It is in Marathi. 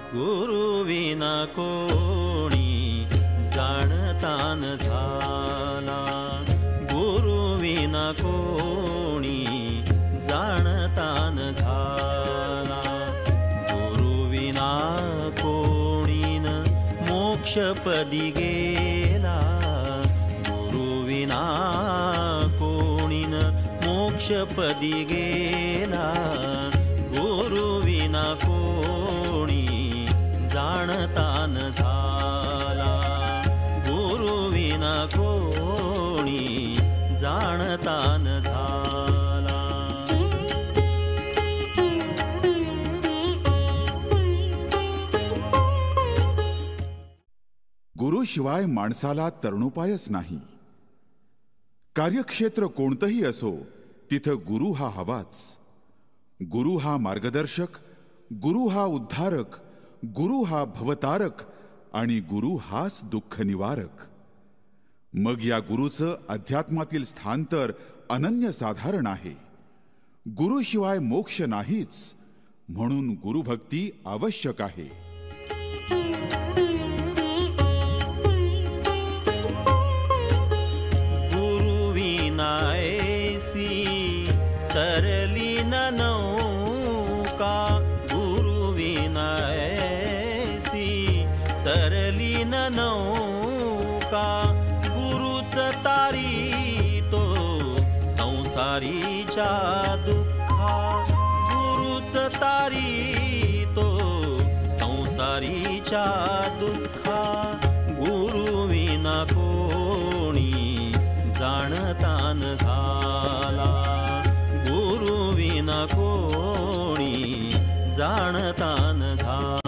गुरु विना कोणी जाणतान झाला, गुरु विना कोणी जाणतान झाला, गुरु विना कोणीन मोक्षपदी गेला, गुरु विना कोणीन मोक्षपदी गेला, गुरु विना कोणी जाणतान झाला, गुरु विना कोणी जाणतान झाला. गुरुशिवाय माणसाला तरुणोपायच नाही. कार्यक्षेत्र कोणतंही असो तिथं गुरु हा हवाच. गुरु हा मार्गदर्शक, गुरु हा उद्धारक, गुरु हा भवतारक आणि गुरु हाच दुःख निवारक. मग या गुरुचं अध्यात्मातील स्थान तर अनन्यसाधारण आहे. गुरुशिवाय मोक्ष नाहीच, म्हणून गुरुभक्ती आवश्यक आहे. गुरु विनायसी तरली नौका, गुरु विनायसी तरली नौका, गुरुच तारी तो संसारीच्या दुःखा, गुरुच तारी तो संसारीच्या दुःखा, गुरु विना कोणी जाणतान झाला, गुरु विना कोणी जाणतान झाला.